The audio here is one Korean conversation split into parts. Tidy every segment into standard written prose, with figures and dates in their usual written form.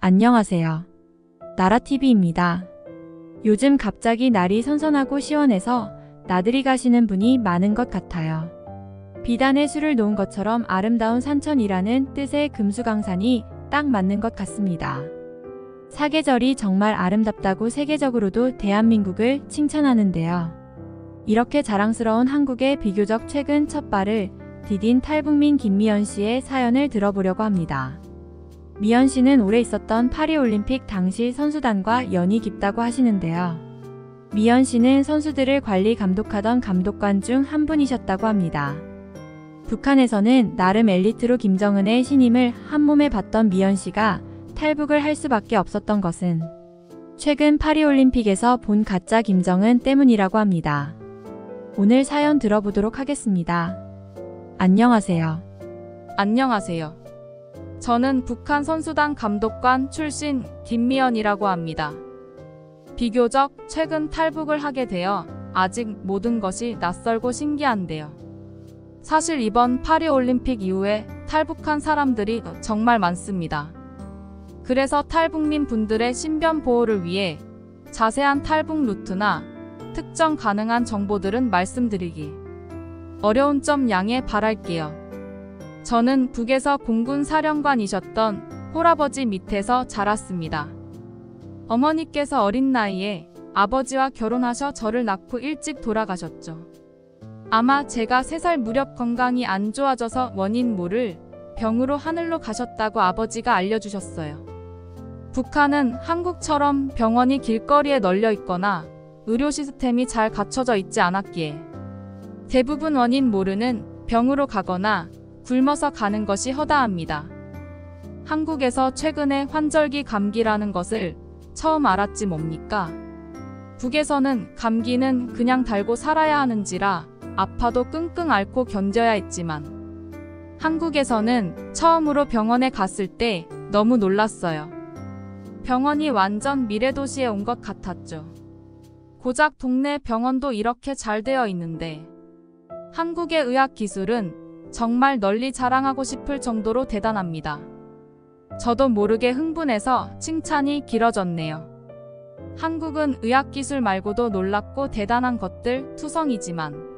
안녕하세요. 나라TV입니다. 요즘 갑자기 날이 선선하고 시원해서 나들이 가시는 분이 많은 것 같아요. 비단에 술을 놓은 것처럼 아름다운 산천이라는 뜻의 금수강산이 딱 맞는 것 같습니다. 사계절이 정말 아름답다고 세계적으로도 대한민국을 칭찬하는데요. 이렇게 자랑스러운 한국의 비교적 최근 첫 발을 디딘 탈북민 김미연 씨의 사연을 들어보려고 합니다. 미연 씨는 올해 있었던 파리올림픽 당시 선수단과 연이 깊다고 하시는데요. 미연 씨는 선수들을 관리 감독하던 감독관 중 한 분이셨다고 합니다. 북한에서는 나름 엘리트로 김정은의 신임을 한몸에 받던 미연 씨가 탈북을 할 수밖에 없었던 것은 최근 파리올림픽에서 본 가짜 김정은 때문이라고 합니다. 오늘 사연 들어보도록 하겠습니다. 안녕하세요. 안녕하세요. 저는 북한 선수단 감독관 출신 김미연이라고 합니다. 비교적 최근 탈북을 하게 되어 아직 모든 것이 낯설고 신기한데요. 사실 이번 파리올림픽 이후에 탈북한 사람들이 정말 많습니다. 그래서 탈북민 분들의 신변 보호를 위해 자세한 탈북 루트나 특정 가능한 정보들은 말씀드리기 어려운 점 양해 바랄게요. 저는 북에서 공군 사령관이셨던 홀아버지 밑에서 자랐습니다. 어머니께서 어린 나이에 아버지와 결혼하셔 저를 낳고 일찍 돌아가셨죠. 아마 제가 3살 무렵 건강이 안 좋아져서 원인 모를 병으로 하늘로 가셨다고 아버지가 알려주셨어요. 북한은 한국처럼 병원이 길거리에 널려 있거나 의료 시스템이 잘 갖춰져 있지 않았기에 대부분 원인 모르는 병으로 가거나 굶어서 가는 것이 허다합니다. 한국에서 최근에 환절기 감기라는 것을 처음 알았지 뭡니까? 북에서는 감기는 그냥 달고 살아야 하는지라 아파도 끙끙 앓고 견뎌야 했지만 한국에서는 처음으로 병원에 갔을 때 너무 놀랐어요. 병원이 완전 미래도시에 온 것 같았죠. 고작 동네 병원도 이렇게 잘 되어 있는데 한국의 의학 기술은 정말 널리 자랑하고 싶을 정도로 대단합니다. 저도 모르게 흥분해서 칭찬이 길어졌네요. 한국은 의학기술 말고도 놀랍고 대단한 것들 투성이지만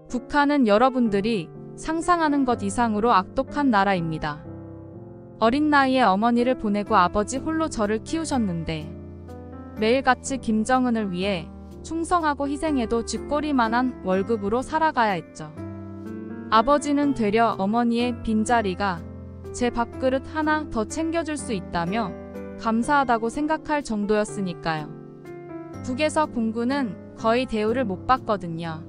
북한은 여러분들이 상상하는 것 이상으로 악독한 나라입니다. 어린 나이에 어머니를 보내고 아버지 홀로 저를 키우셨는데 매일같이 김정은을 위해 충성하고 희생해도 쥐꼬리만한 월급으로 살아가야 했죠. 아버지는 되려 어머니의 빈자리가 제 밥그릇 하나 더 챙겨줄 수 있다며 감사하다고 생각할 정도였으니까요. 북에서 공군은 거의 대우를 못 받거든요.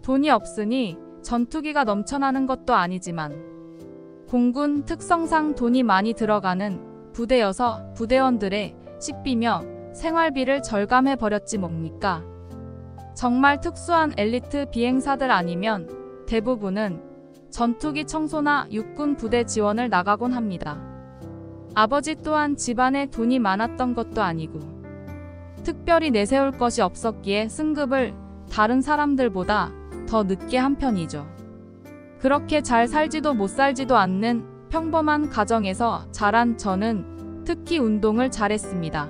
돈이 없으니 전투기가 넘쳐나는 것도 아니지만 공군 특성상 돈이 많이 들어가는 부대여서 부대원들의 식비며 생활비를 절감해버렸지 뭡니까? 정말 특수한 엘리트 비행사들 아니면 대부분은 전투기 청소나 육군 부대 지원을 나가곤 합니다. 아버지 또한 집안에 돈이 많았던 것도 아니고 특별히 내세울 것이 없었기에 승급을 다른 사람들보다 더 늦게 한 편이죠. 그렇게 잘 살지도 못 살지도 않는 평범한 가정에서 자란 저는 특히 운동을 잘했습니다.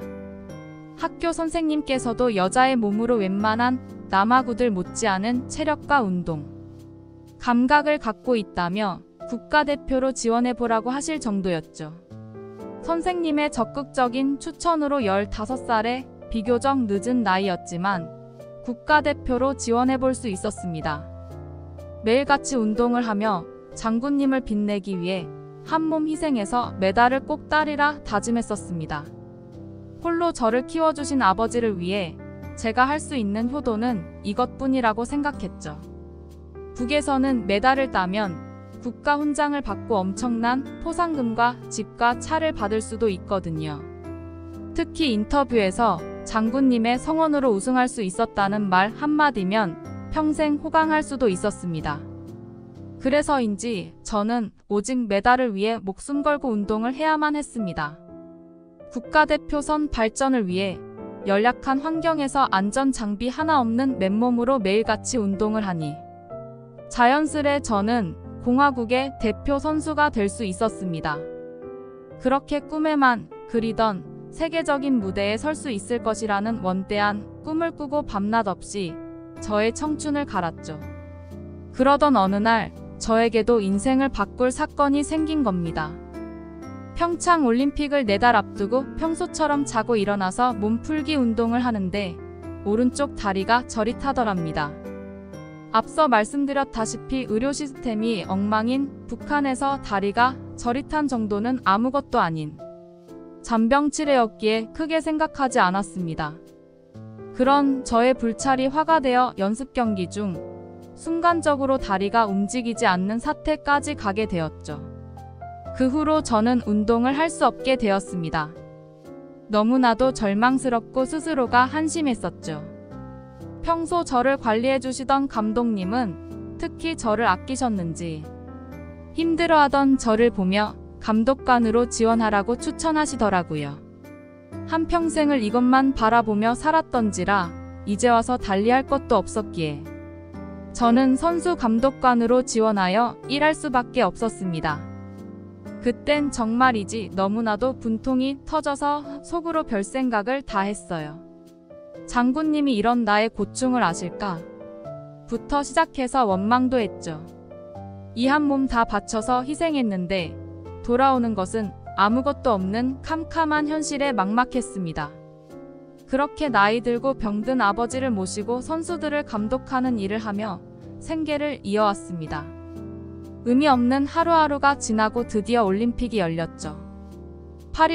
학교 선생님께서도 여자의 몸으로 웬만한 남아구들 못지않은 체력과 운동 감각을 갖고 있다며 국가대표로 지원해보라고 하실 정도였죠. 선생님의 적극적인 추천으로 15살에 비교적 늦은 나이였지만 국가대표로 지원해볼 수 있었습니다. 매일같이 운동을 하며 장군님을 빛내기 위해 한몸 희생해서 메달을 꼭 따리라 다짐했었습니다. 홀로 저를 키워주신 아버지를 위해 제가 할 수 있는 효도는 이것뿐이라고 생각했죠. 북에서는 메달을 따면 국가 훈장을 받고 엄청난 포상금과 집과 차를 받을 수도 있거든요. 특히 인터뷰에서 장군님의 성원으로 우승할 수 있었다는 말 한마디면 평생 호강할 수도 있었습니다. 그래서인지 저는 오직 메달을 위해 목숨 걸고 운동을 해야만 했습니다. 국가대표선 발전을 위해 연약한 환경에서 안전 장비 하나 없는 맨몸으로 매일같이 운동을 하니 자연스레 저는 공화국의 대표 선수가 될 수 있었습니다. 그렇게 꿈에만 그리던 세계적인 무대에 설 수 있을 것이라는 원대한 꿈을 꾸고 밤낮 없이 저의 청춘을 갈았죠. 그러던 어느 날 저에게도 인생을 바꿀 사건이 생긴 겁니다. 평창 올림픽을 4달 앞두고 평소처럼 자고 일어나서 몸풀기 운동을 하는데 오른쪽 다리가 저릿하더랍니다. 앞서 말씀드렸다시피 의료 시스템이 엉망인 북한에서 다리가 저릿한 정도는 아무것도 아닌 잔병치레였기에 크게 생각하지 않았습니다. 그런 저의 불찰이 화가 되어 연습 경기 중 순간적으로 다리가 움직이지 않는 사태까지 가게 되었죠. 그 후로 저는 운동을 할 수 없게 되었습니다. 너무나도 절망스럽고 스스로가 한심했었죠. 평소 저를 관리해 주시던 감독님은 특히 저를 아끼셨는지 힘들어하던 저를 보며 감독관으로 지원하라고 추천하시더라고요. 한평생을 이것만 바라보며 살았던지라 이제 와서 달리할 것도 없었기에 저는 선수 감독관으로 지원하여 일할 수밖에 없었습니다. 그땐 정말이지 너무나도 분통이 터져서 속으로 별 생각을 다 했어요. 장군님이 이런 나의 고충을 아실까? 부터 시작해서 원망도 했죠. 이 한 몸 다 바쳐서 희생했는데 돌아오는 것은 아무것도 없는 캄캄한 현실에 막막했습니다. 그렇게 나이 들고 병든 아버지를 모시고 선수들을 감독하는 일을 하며 생계를 이어왔습니다. 의미 없는 하루하루가 지나고 드디어 올림픽이 열렸죠.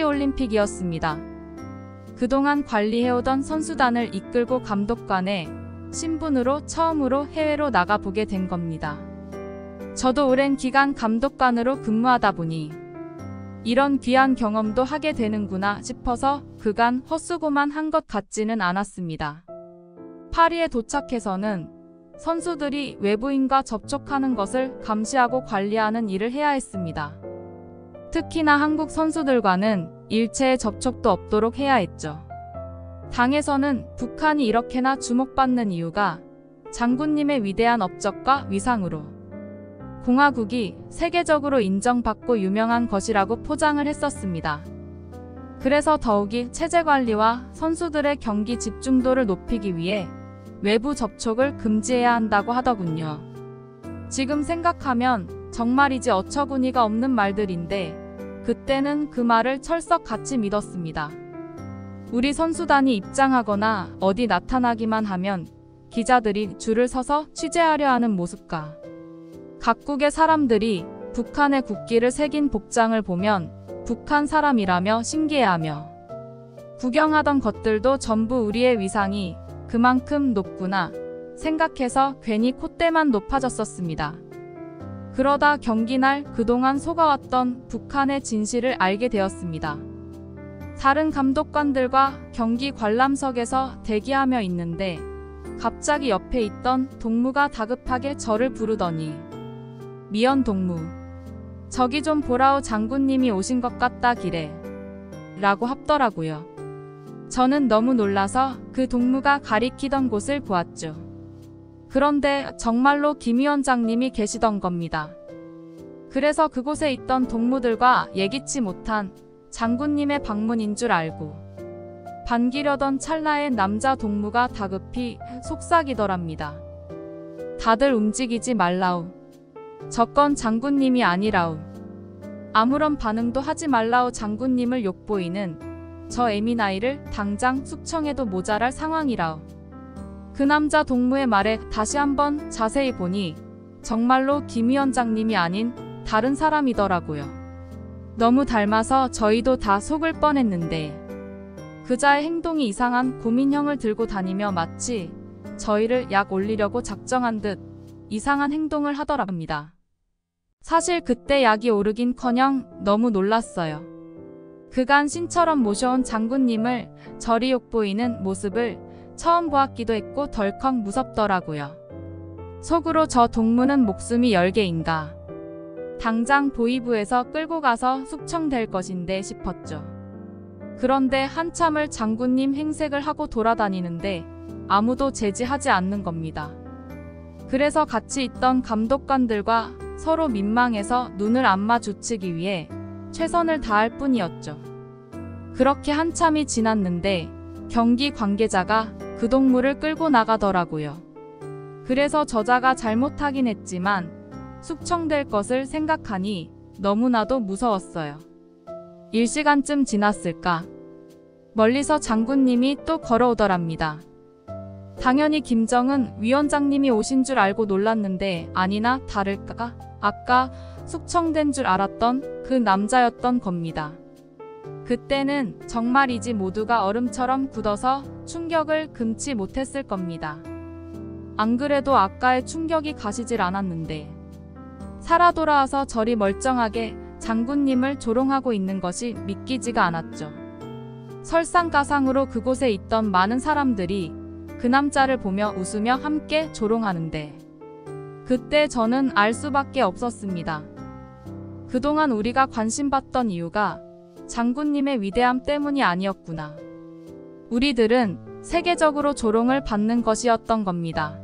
파리올림픽이었습니다. 그동안 관리해오던 선수단을 이끌고 감독관의 신분으로 처음으로 해외로 나가보게 된 겁니다. 저도 오랜 기간 감독관으로 근무하다 보니 이런 귀한 경험도 하게 되는구나 싶어서 그간 헛수고만 한 것 같지는 않았습니다. 파리에 도착해서는 선수들이 외부인과 접촉하는 것을 감시하고 관리하는 일을 해야 했습니다. 특히나 한국 선수들과는 일체의 접촉도 없도록 해야 했죠. 당에서는 북한이 이렇게나 주목받는 이유가 장군님의 위대한 업적과 위상으로 공화국이 세계적으로 인정받고 유명한 것이라고 포장을 했었습니다. 그래서 더욱이 체제 관리와 선수들의 경기 집중도를 높이기 위해 외부 접촉을 금지해야 한다고 하더군요. 지금 생각하면 정말이지 어처구니가 없는 말들인데 그때는 그 말을 철석같이 믿었습니다. 우리 선수단이 입장하거나 어디 나타나기만 하면 기자들이 줄을 서서 취재하려 하는 모습과 각국의 사람들이 북한의 국기를 새긴 복장을 보면 북한 사람이라며 신기해하며 구경하던 것들도 전부 우리의 위상이 그만큼 높구나 생각해서 괜히 콧대만 높아졌었습니다. 그러다 경기날 그동안 속아왔던 북한의 진실을 알게 되었습니다. 다른 감독관들과 경기 관람석에서 대기하며 있는데 갑자기 옆에 있던 동무가 다급하게 저를 부르더니 미연 동무, 저기 좀 보라오 장군님이 오신 것 같다기래 라고 합더라고요. 저는 너무 놀라서 그 동무가 가리키던 곳을 보았죠. 그런데 정말로 김 위원장님이 계시던 겁니다. 그래서 그곳에 있던 동무들과 예기치 못한 장군님의 방문인 줄 알고 반기려던 찰나에 남자 동무가 다급히 속삭이더랍니다. 다들 움직이지 말라우. 저건 장군님이 아니라우. 아무런 반응도 하지 말라우. 장군님을 욕보이는 저 에미나이를 당장 숙청해도 모자랄 상황이라우. 그 남자 동무의 말에 다시 한번 자세히 보니 정말로 김 위원장님이 아닌 다른 사람이더라고요. 너무 닮아서 저희도 다 속을 뻔했는데 그자의 행동이 이상한 고민형을 들고 다니며 마치 저희를 약 올리려고 작정한 듯 이상한 행동을 하더랍니다. 사실 그때 약이 오르긴커녕 너무 놀랐어요. 그간 신처럼 모셔온 장군님을 저리 욕보이는 모습을 처음 보았기도 했고 덜컥 무섭더라고요. 속으로 저 동무는 목숨이 10개인가. 당장 보위부에서 끌고 가서 숙청될 것인데 싶었죠. 그런데 한참을 장군님 행색을 하고 돌아다니는데 아무도 제지하지 않는 겁니다. 그래서 같이 있던 감독관들과 서로 민망해서 눈을 안 마주치기 위해 최선을 다할 뿐이었죠. 그렇게 한참이 지났는데 경기 관계자가 그 동물을 끌고 나가더라고요. 그래서 저자가 잘못하긴 했지만 숙청될 것을 생각하니 너무나도 무서웠어요. 1시간쯤 지났을까? 멀리서 장군님이 또 걸어오더랍니다. 당연히 김정은 위원장님이 오신 줄 알고 놀랐는데 아니나 다를까 아까 숙청된 줄 알았던 그 남자였던 겁니다. 그때는 정말이지 모두가 얼음처럼 굳어서 충격을 금치 못했을 겁니다. 안 그래도 아까의 충격이 가시질 않았는데 살아 돌아와서 저리 멀쩡하게 장군님을 조롱하고 있는 것이 믿기지가 않았죠. 설상가상으로 그곳에 있던 많은 사람들이 그 남자를 보며 웃으며 함께 조롱하는데 그때 저는 알 수밖에 없었습니다. 그동안 우리가 관심받던 이유가 장군님의 위대함 때문이 아니었구나. 우리들은 세계적으로 조롱을 받는 것이었던 겁니다.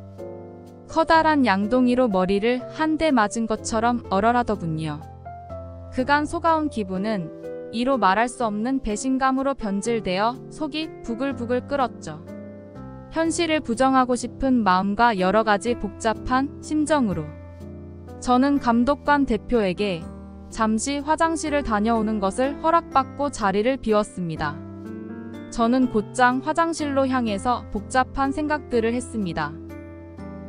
커다란 양동이로 머리를 한 대 맞은 것처럼 얼얼하더군요. 그간 속아온 기분은 이로 말할 수 없는 배신감으로 변질되어 속이 부글부글 끓었죠. 현실을 부정하고 싶은 마음과 여러 가지 복잡한 심정으로 저는 감독관 대표에게 잠시 화장실을 다녀오는 것을 허락받고 자리를 비웠습니다. 저는 곧장 화장실로 향해서 복잡한 생각들을 했습니다.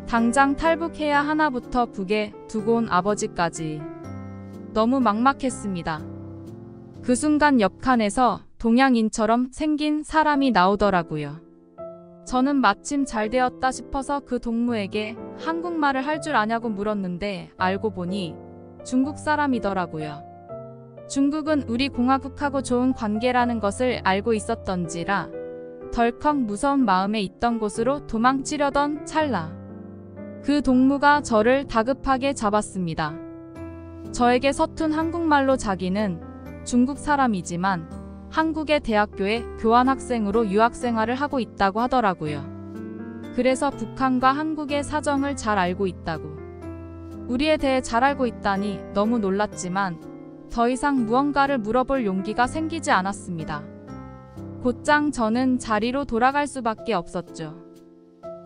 당장 탈북해야 하나부터 북에 두고 온 아버지까지 너무 막막했습니다. 그 순간 옆칸에서 동양인처럼 생긴 사람이 나오더라고요. 저는 마침 잘 되었다 싶어서 그 동무에게 한국말을 할 줄 아냐고 물었는데 알고 보니 중국 사람이더라고요. 중국은 우리 공화국하고 좋은 관계라는 것을 알고 있었던지라 덜컥 무서운 마음에 있던 곳으로 도망치려던 찰나 그 동무가 저를 다급하게 잡았습니다. 저에게 서툰 한국말로 자기는 중국 사람이지만 한국의 대학교에 교환학생으로 유학생활을 하고 있다고 하더라고요. 그래서 북한과 한국의 사정을 잘 알고 있다고. 우리에 대해 잘 알고 있다니 너무 놀랐지만 더 이상 무언가를 물어볼 용기가 생기지 않았습니다. 곧장 저는 자리로 돌아갈 수밖에 없었죠.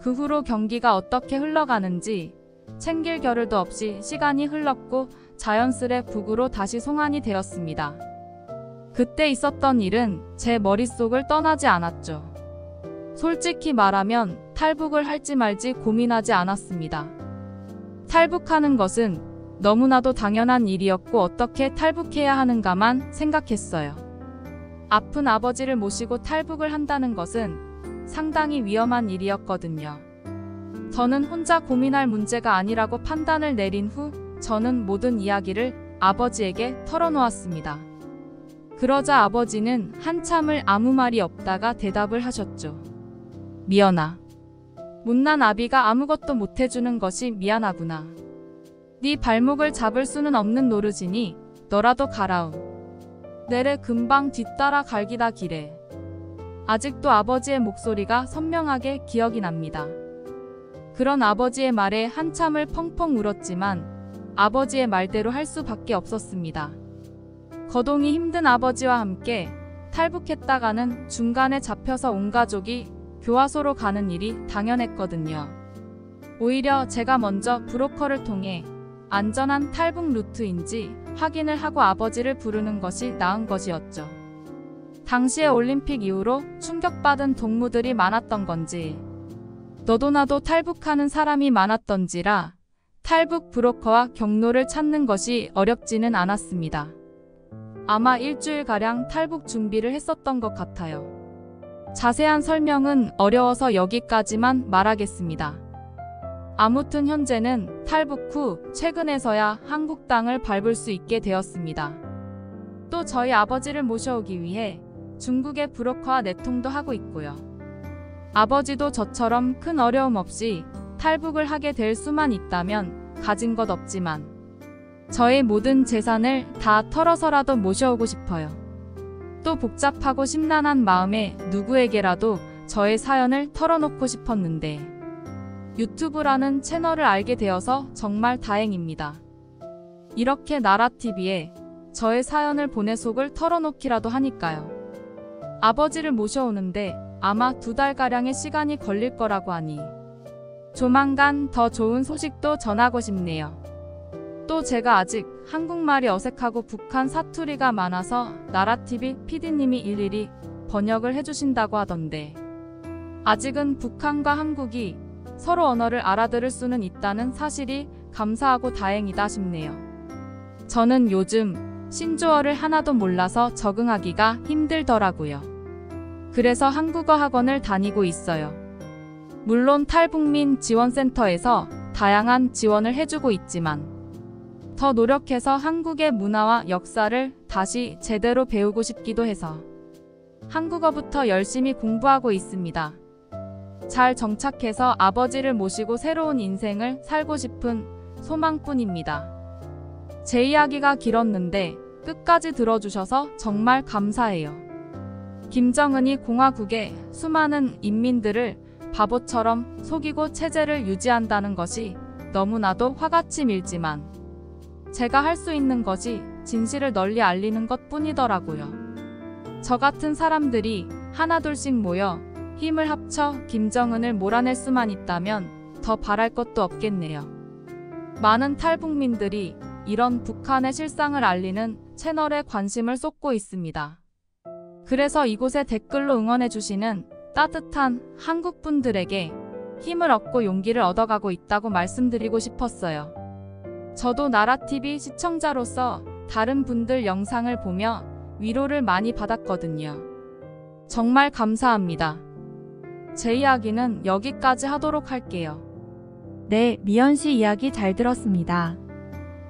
그 후로 경기가 어떻게 흘러가는지 챙길 겨를도 없이 시간이 흘렀고 자연스레 북으로 다시 송환이 되었습니다. 그때 있었던 일은 제 머릿속을 떠나지 않았죠. 솔직히 말하면 탈북을 할지 말지 고민하지 않았습니다. 탈북하는 것은 너무나도 당연한 일이었고 어떻게 탈북해야 하는가만 생각했어요. 아픈 아버지를 모시고 탈북을 한다는 것은 상당히 위험한 일이었거든요. 저는 혼자 고민할 문제가 아니라고 판단을 내린 후 저는 모든 이야기를 아버지에게 털어놓았습니다. 그러자 아버지는 한참을 아무 말이 없다가 대답을 하셨죠. 미연아. 못난 아비가 아무것도 못해주는 것이 미안하구나. 네 발목을 잡을 수는 없는 노릇이니 너라도 가라움. 내래 금방 뒤따라 갈기다 기래. 아직도 아버지의 목소리가 선명하게 기억이 납니다. 그런 아버지의 말에 한참을 펑펑 울었지만 아버지의 말대로 할 수밖에 없었습니다. 거동이 힘든 아버지와 함께 탈북했다가는 중간에 잡혀서 온 가족이 교화소로 가는 일이 당연했거든요. 오히려 제가 먼저 브로커를 통해 안전한 탈북 루트인지 확인을 하고 아버지를 부르는 것이 나은 것이었죠. 당시의 올림픽 이후로 충격받은 동무들이 많았던 건지 너도 나도 탈북하는 사람이 많았던지라 탈북 브로커와 경로를 찾는 것이 어렵지는 않았습니다. 아마 일주일가량 탈북 준비를 했었던 것 같아요. 자세한 설명은 어려워서 여기까지만 말하겠습니다. 아무튼 현재는 탈북 후 최근에서야 한국 땅을 밟을 수 있게 되었습니다. 또 저희 아버지를 모셔오기 위해 중국의 브로커와 내통도 하고 있고요. 아버지도 저처럼 큰 어려움 없이 탈북을 하게 될 수만 있다면 가진 것 없지만 저의 모든 재산을 다 털어서라도 모셔오고 싶어요. 또 복잡하고 심란한 마음에 누구에게라도 저의 사연을 털어놓고 싶었는데 유튜브라는 채널을 알게 되어서 정말 다행입니다. 이렇게 나라TV에 저의 사연을 보내 속을 털어놓기라도 하니까요. 아버지를 모셔오는데 아마 2달가량의 시간이 걸릴 거라고 하니 조만간 더 좋은 소식도 전하고 싶네요. 또 제가 아직 한국말이 어색하고 북한 사투리가 많아서 나라TV PD님이 일일이 번역을 해주신다고 하던데 아직은 북한과 한국이 서로 언어를 알아들을 수는 있다는 사실이 감사하고 다행이다 싶네요. 저는 요즘 신조어를 하나도 몰라서 적응하기가 힘들더라고요. 그래서 한국어 학원을 다니고 있어요. 물론 탈북민 지원센터에서 다양한 지원을 해주고 있지만 더 노력해서 한국의 문화와 역사를 다시 제대로 배우고 싶기도 해서 한국어부터 열심히 공부하고 있습니다. 잘 정착해서 아버지를 모시고 새로운 인생을 살고 싶은 소망뿐입니다. 제 이야기가 길었는데 끝까지 들어주셔서 정말 감사해요. 김정은이 공화국의 수많은 인민들을 바보처럼 속이고 체제를 유지한다는 것이 너무나도 화같이 밀지만 제가 할 수 있는 것이 진실을 널리 알리는 것 뿐이더라고요. 저 같은 사람들이 하나둘씩 모여 힘을 합쳐 김정은을 몰아낼 수만 있다면 더 바랄 것도 없겠네요. 많은 탈북민들이 이런 북한의 실상을 알리는 채널에 관심을 쏟고 있습니다. 그래서 이곳에 댓글로 응원해주시는 따뜻한 한국분들에게 힘을 얻고 용기를 얻어가고 있다고 말씀드리고 싶었어요. 저도 나라TV 시청자로서 다른 분들 영상을 보며 위로를 많이 받았거든요. 정말 감사합니다. 제 이야기는 여기까지 하도록 할게요. 네, 미연씨 이야기 잘 들었습니다.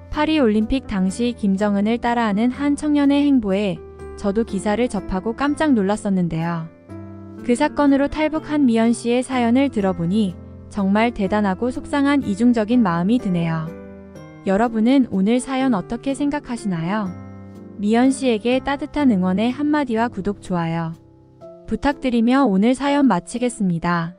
파리올림픽 당시 김정은을 따라하는 한 청년의 행보에 저도 기사를 접하고 깜짝 놀랐었는데요. 그 사건으로 탈북한 미연씨의 사연을 들어보니 정말 대단하고 속상한 이중적인 마음이 드네요. 여러분은 오늘 사연 어떻게 생각하시나요? 미연씨에게 따뜻한 응원의 한마디와 구독, 좋아요 부탁드리며 오늘 사연 마치겠습니다.